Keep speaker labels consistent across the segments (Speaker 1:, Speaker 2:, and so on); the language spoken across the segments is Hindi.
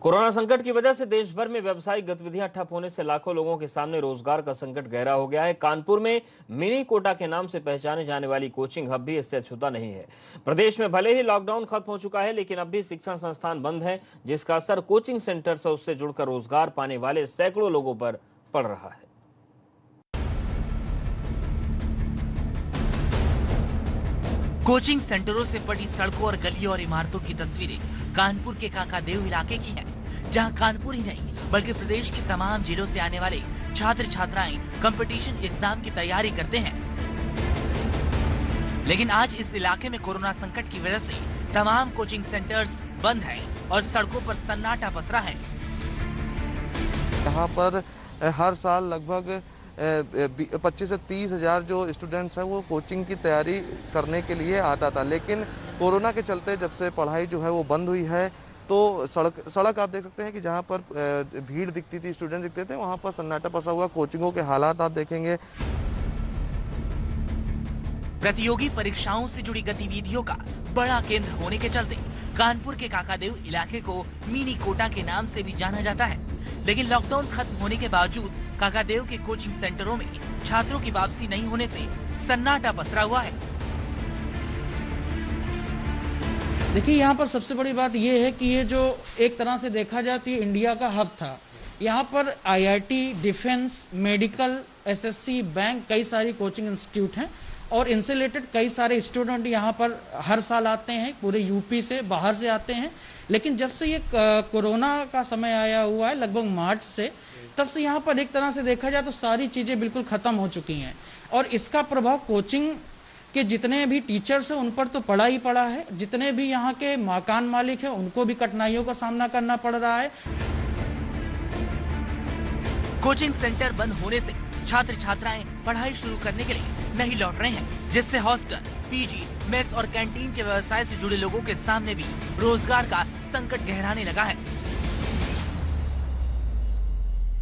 Speaker 1: कोरोना संकट की वजह से देश भर में व्यावसायिक गतिविधियां ठप होने से लाखों लोगों के सामने रोजगार का संकट गहरा हो गया है। कानपुर में मिनी कोटा के नाम से पहचाने जाने वाली कोचिंग हब भी इससे अछूता नहीं है। प्रदेश में भले ही लॉकडाउन खत्म हो चुका है, लेकिन अब भी शिक्षण संस्थान बंद है, जिसका असर कोचिंग सेंटर से उससे जुड़कर रोजगार पाने वाले सैकड़ों लोगों पर पड़ रहा है।
Speaker 2: कोचिंग सेंटरों से पटी सड़कों और गलियों और इमारतों की तस्वीरें कानपुर के काकादेव इलाके की हैं, जहां कानपुर ही नहीं बल्कि प्रदेश के तमाम जिलों से आने वाले छात्र छात्राएं कंपटीशन एग्जाम की तैयारी करते हैं। लेकिन आज इस इलाके में कोरोना संकट की वजह से तमाम कोचिंग सेंटर्स बंद हैं और सड़कों पर सन्नाटा पसरा है।
Speaker 3: यहाँ पर हर साल लगभग 25 से 30 हज़ार जो स्टूडेंट्स हैं वो कोचिंग की तैयारी करने के लिए आता था, लेकिन कोरोना के चलते जब से पढ़ाई जो है वो बंद हुई है तो सड़क आप देख सकते हैं कि जहाँ पर भीड़ दिखती थी, स्टूडेंट दिखते थे, वहाँ पर सन्नाटा पसा हुआ। कोचिंगों के हालात आप देखेंगे।
Speaker 2: प्रतियोगी परीक्षाओं से जुड़ी गतिविधियों का बड़ा केंद्र होने के चलते कानपुर के काकादेव इलाके को मिनी कोटा के नाम से भी जाना जाता है। लेकिन लॉकडाउन खत्म होने के बावजूद काकादेव के कोचिंग सेंटरों में छात्रों की वापसी नहीं होने से सन्नाटा पसरा हुआ है।
Speaker 4: देखिए, यहाँ पर सबसे बड़ी बात यह है कि ये जो एक तरह से देखा जाए तो ये इंडिया का हब था। यहाँ पर IIT, defence, medical, SSC, bank, कई सारी कोचिंग इंस्टीट्यूट हैं और इनसे रिलेटेड कई सारे स्टूडेंट यहाँ पर हर साल आते हैं, पूरे यूपी से, बाहर से आते हैं। लेकिन जब से ये कोरोना का समय आया हुआ है, लगभग मार्च से, तब से यहाँ पर एक तरह से देखा जाए तो सारी चीज़ें बिल्कुल ख़त्म हो चुकी हैं और इसका प्रभाव कोचिंग के जितने भी टीचर्स हैं उन पर तो पड़ा ही पड़ा है। जितने भी यहाँ के मकान मालिक हैं उनको भी कठिनाइयों का सामना करना पड़ रहा है।
Speaker 2: कोचिंग सेंटर बंद होने से छात्र छात्राएं पढ़ाई शुरू करने के लिए नहीं लौट रहे हैं, जिससे हॉस्टल, पीजी, मेस और कैंटीन के व्यवसाय से जुड़े लोगों के सामने भी रोजगार का संकट गहराने लगा है।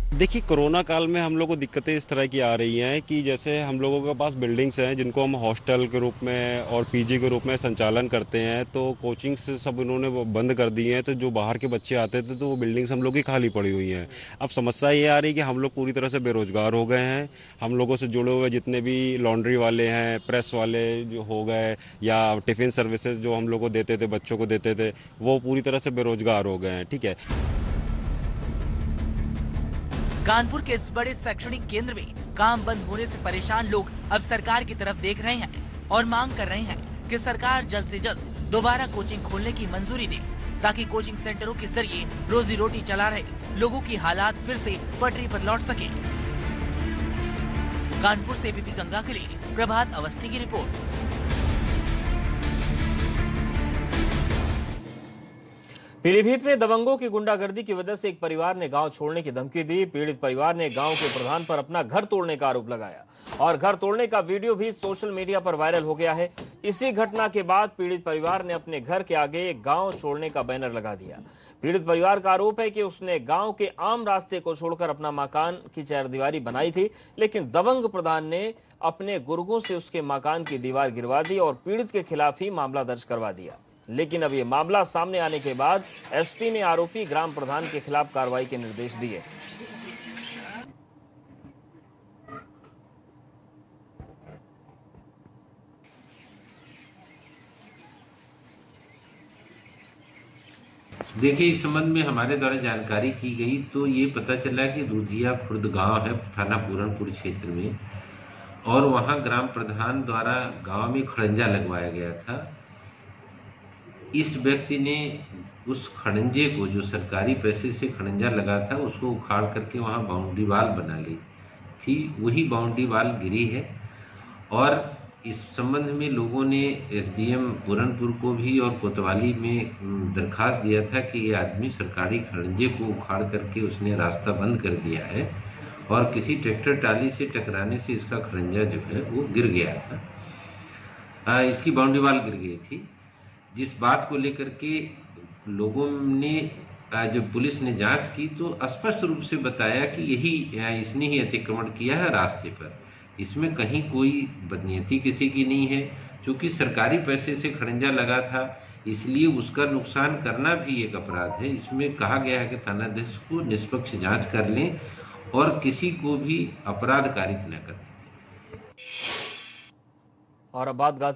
Speaker 5: देखिए, कोरोना काल में हम लोग को दिक्कतें इस तरह की आ रही हैं कि जैसे हम लोगों के पास बिल्डिंग्स हैं जिनको हम हॉस्टल के रूप में और पीजी के रूप में संचालन करते हैं, तो कोचिंग्स सब उन्होंने बंद कर दी हैं। तो जो बाहर के बच्चे आते थे तो वो बिल्डिंग्स हम लोग की खाली पड़ी हुई हैं। अब समस्या ये आ रही है कि हम लोग पूरी तरह से बेरोजगार हो गए हैं। हम लोगों से जुड़े हुए जितने भी लॉन्ड्री वाले हैं, प्रेस वाले जो हो गए, या टिफ़िन सर्विसेज जो हम लोग को देते थे, बच्चों को देते थे, वो पूरी तरह से बेरोजगार हो गए हैं। ठीक है।
Speaker 2: कानपुर के इस बड़े शैक्षणिक केंद्र में काम बंद होने से परेशान लोग अब सरकार की तरफ देख रहे हैं और मांग कर रहे हैं कि सरकार जल्द से जल्द दोबारा कोचिंग खोलने की मंजूरी दे, ताकि कोचिंग सेंटरों के जरिए रोजी रोटी चला रहे लोगों की हालात फिर से पटरी पर लौट सके। कानपुर से एबीपी गंगा के लिए प्रभात अवस्थी की रिपोर्ट।
Speaker 1: पीलीभीत में दबंगों की गुंडागर्दी की वजह से एक परिवार ने गांव छोड़ने की धमकी दी। पीड़ित परिवार ने गांव के प्रधान पर अपना घर तोड़ने का आरोप लगाया और घर तोड़ने का वीडियो भी सोशल मीडिया पर वायरल हो गया है। इसी घटना के बाद पीड़ित परिवार ने अपने घर के आगे गांव छोड़ने का बैनर लगा दिया। पीड़ित परिवार का आरोप है कि उसने गांव के आम रास्ते को छोड़कर अपना मकान की चारदीवारी बनाई थी, लेकिन दबंग प्रधान ने अपने गुर्गों से उसके मकान की दीवार गिरवा दी और पीड़ित के खिलाफ ही मामला दर्ज करवा दिया। लेकिन अब ये मामला सामने आने के बाद एसपी ने आरोपी ग्राम प्रधान के खिलाफ कार्रवाई के निर्देश दिए।
Speaker 6: देखिए, इस संबंध में हमारे द्वारा जानकारी की गई तो ये पता चला कि दूधिया खुर्द गांव है थाना पूरनपुर क्षेत्र में, और वहां ग्राम प्रधान द्वारा गांव में खड़ंजा लगवाया गया था। इस व्यक्ति ने उस खड़ंजे को, जो सरकारी पैसे से खड़ंजा लगा था, उसको उखाड़ करके वहां बाउंड्री वाल बना ली थी। वही बाउंड्री वाल गिरी है और इस संबंध में लोगों ने एसडीएम पूरनपुर को भी और कोतवाली में दरखास्त दिया था कि ये आदमी सरकारी खड़ंजे को उखाड़ करके उसने रास्ता बंद कर दिया है और किसी ट्रैक्टर ट्राली से टकराने से इसका खड़ंजा जो है वो गिर गया था। इसकी बाउंड्री वाल गिर गई थी, जिस बात को लेकर के लोगों ने, जब पुलिस ने जांच की तो स्पष्ट रूप से बताया कि इसने ही अतिक्रमण किया है रास्ते पर। इसमें कहीं कोई बदनीयती किसी की नहीं है। चूंकि सरकारी पैसे से खड़ंजा लगा था, इसलिए उसका नुकसान करना भी एक अपराध है। इसमें कहा गया है कि थानाध्यक्ष को निष्पक्ष जांच कर लें और किसी को भी अपराध कारित न करें।
Speaker 1: और अब बात